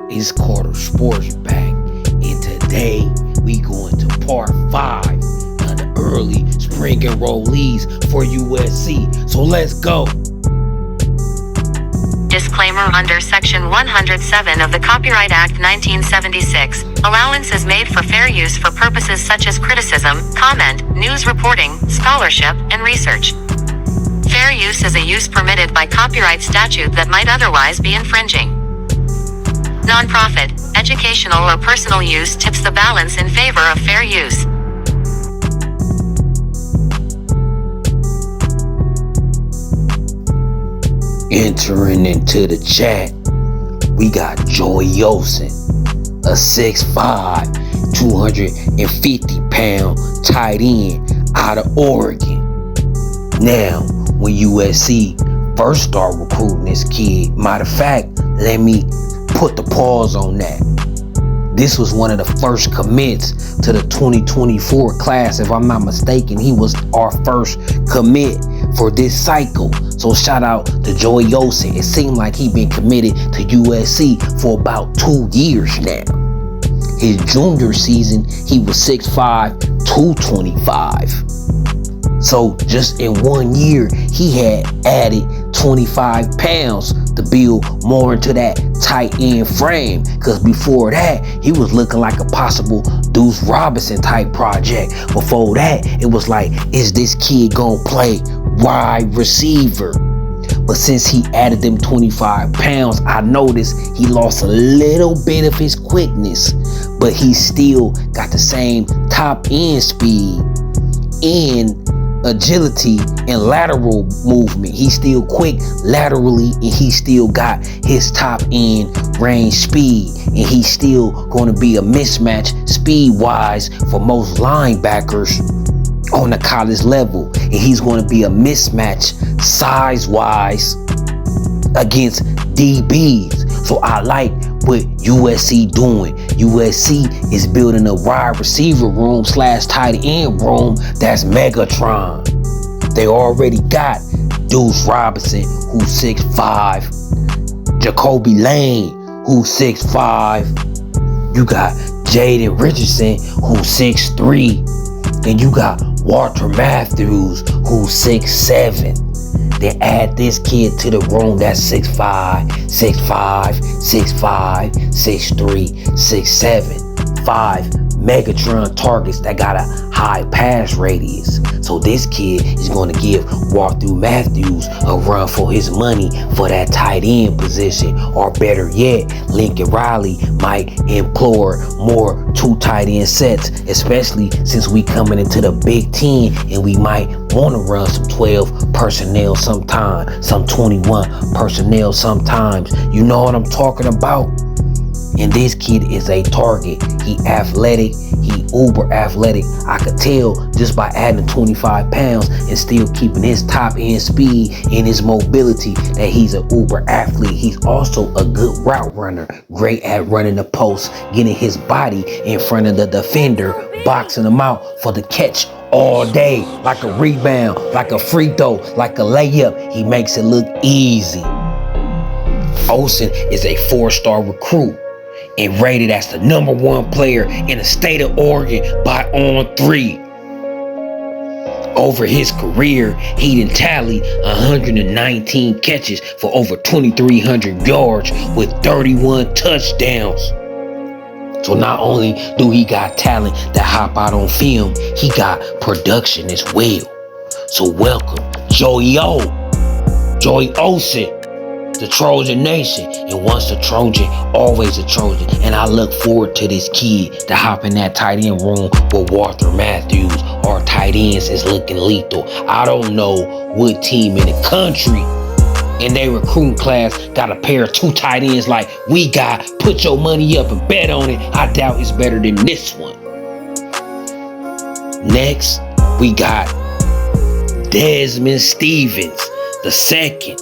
It's Carter Sports back, and today we going to part 5 of the early spring enrollees for USC. So let's go. Disclaimer: under Section 107 of the Copyright Act 1976, allowance is made for fair use for purposes such as criticism, comment, news reporting, scholarship, and research. Fair use is a use permitted by copyright statute that might otherwise be infringing. Nonprofit, educational, or personal use tips the balance in favor of fair use. Entering into the chat, we got Olson, a 6'5", 250-pound tight end out of Oregon. Now, when USC first started recruiting this kid, matter of fact, let me put the pause on that. This was one of the first commits to the 2024 class. If I'm not mistaken, he was our first commit for this cycle. So shout out to Olson. It seemed like he been committed to USC for about 2 years now. His junior season, he was 6'5", 225. So just in 1 year, he had added 25 pounds to build more into that tight end frame. Because before that, he was looking like a possible Deuce Robinson type project. Before that, it was like, is this kid gonna play wide receiver? But since he added them 25 pounds, I noticed he lost a little bit of his quickness, but he still got the same top end speed and agility and lateral movement. He's still quick laterally, and he still got his top end range speed, and he's still going to be a mismatch speed wise for most linebackers on the college level, and he's going to be a mismatch size wise against DBs. So I like what USC doing. USC is building a wide receiver room / tight end room that's Megatron. They already got Deuce Robinson, who's 6'5", Jacoby Lane, who's 6'5". You got Jaden Richardson, who's 6'3", and you got Walter Matthews, who's 6'7". Then add this kid to the room that's 6'5", 6'5", 6'5", 6'3", 6'7". 5 Megatron targets that got a high pass radius. So this kid is going to give Walter Matthews a run for his money for that tight end position. Or better yet, Lincoln Riley might employ more 2 tight end sets, especially since we coming into the Big Ten, and we might want to run some 12 personnel sometime, some 21 personnel sometimes. You know what I'm talking about? And this kid is a target. He athletic, he uber athletic. I could tell just by adding 25 pounds and still keeping his top end speed and his mobility that he's an uber athlete. He's also a good route runner, great at running the post, getting his body in front of the defender, boxing him out for the catch all day, like a rebound, like a free throw, like a layup. He makes it look easy. Olson is a 4-star recruit and rated as the #1 player in the state of Oregon by On3. Over his career, he done tallied 119 catches for over 2,300 yards with 31 touchdowns. So not only do he got talent that hop out on film, he got production as well. So welcome, Joey Olson, the Trojan Nation. And once a Trojan, always a Trojan. And I look forward to this kid to hop in that tight end room with Walter Matthews. Our tight ends is looking lethal. I don't know what team in the country in their recruiting class got a pair of 2 tight ends like we got. Put your money up and bet on it. I doubt it's better than this one. Next, we got Desman Stephens, the second,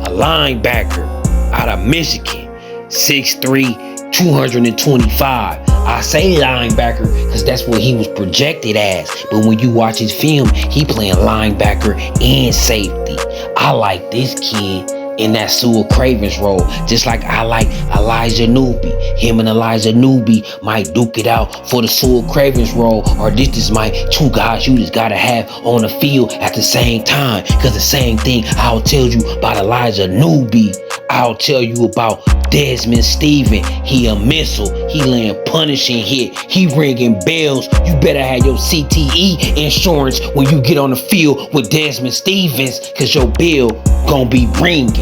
a linebacker out of Michigan, 6'3", 225. I say linebacker because that's what he was projected as. But when you watch his film, he playing linebacker and safety. I like this kid in that Sewell Cravens role, just like I like Elijah Newby. Him and Elijah Newby might duke it out for the Sewell Cravens role, or this is my two guys you just gotta have on the field at the same time. Cause the same thing I'll tell you about Elijah Newby, I'll tell you about Desman Stephens. He a missile. He laying punishing hit. He ringing bells. You better have your CTE insurance when you get on the field with Desman Stephens, cause your bill gonna be ringing.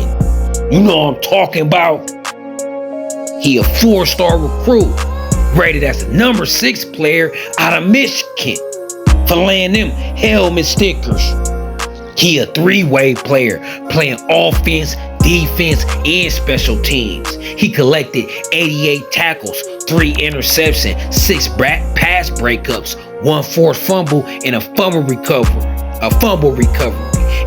You know what I'm talking about? He a 4-star recruit, rated as the number 6 player out of Michigan for laying them helmet stickers. He a 3-way player, playing offense, defense, and special teams. He collected 88 tackles, 3 interceptions, 6 pass breakups, 1 forced fumble, and a fumble recovery.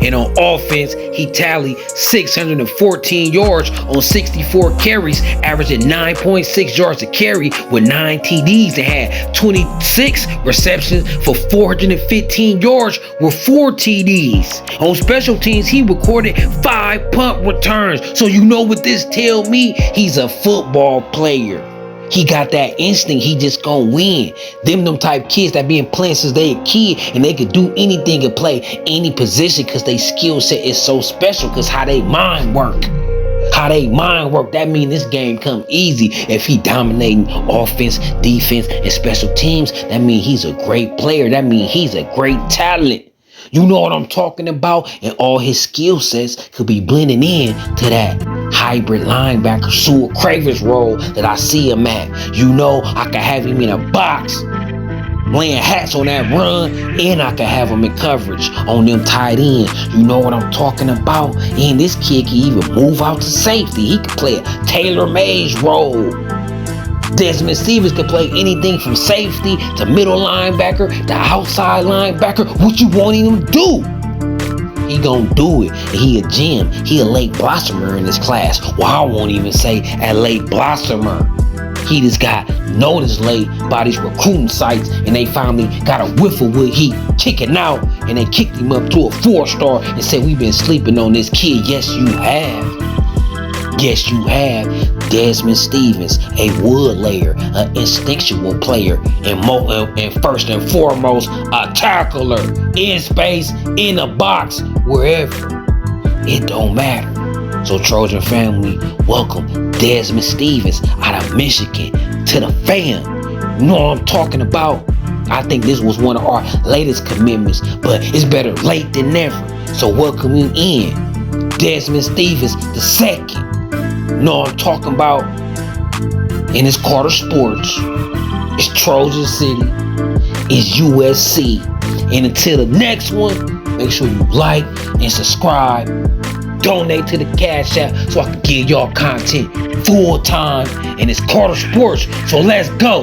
And on offense, he tallied 614 yards on 64 carries, averaging 9.6 yards a carry with 9 TDs, and had 26 receptions for 415 yards with 4 TDs. On special teams, he recorded 5 punt returns. So you know what this tell me? He's a football player. He got that instinct. He just gonna win. Them type kids that been playing since they a kid, and they could do anything and play any position because they skill set is so special, because how they mind work. That mean this game come easy. If he dominating offense, defense, and special teams, that mean he's a great player. That mean he's a great talent. You know what I'm talking about? And all his skill sets could be blending in to that hybrid linebacker Sewell Cravens role that I see him at. You know, I could have him in a box, laying hats on that run, and I could have him in coverage on them tight ends. You know what I'm talking about? And this kid can even move out to safety. He could play a tailor-made role. Desman Stephens could play anything from safety to middle linebacker to outside linebacker. What you want him to do? He gonna do it. And he a gem. He a late blossomer in this class. Well, I won't even say a late blossomer. He just got noticed late by these recruiting sites, and they finally got a whiff of what he kicking out, and they kicked him up to a 4-star and said, we've been sleeping on this kid. Yes, you have. Yes, you have. Desman Stephens, a wood layer, an instinctual player, and first and foremost, a tackler in space, in a box, wherever. It don't matter. So Trojan family, welcome Desman Stephens out of Michigan to the fam. You know what I'm talking about? I think this was one of our latest commitments, but it's better late than never. So welcome you in, Desman Stephens II. You know what I'm talking about? And it's Carter Sports. It's Trojan City. It's USC. And until the next one, make sure you like and subscribe. Donate to the Cash App so I can give y'all content full time. And it's Carter Sports. So let's go.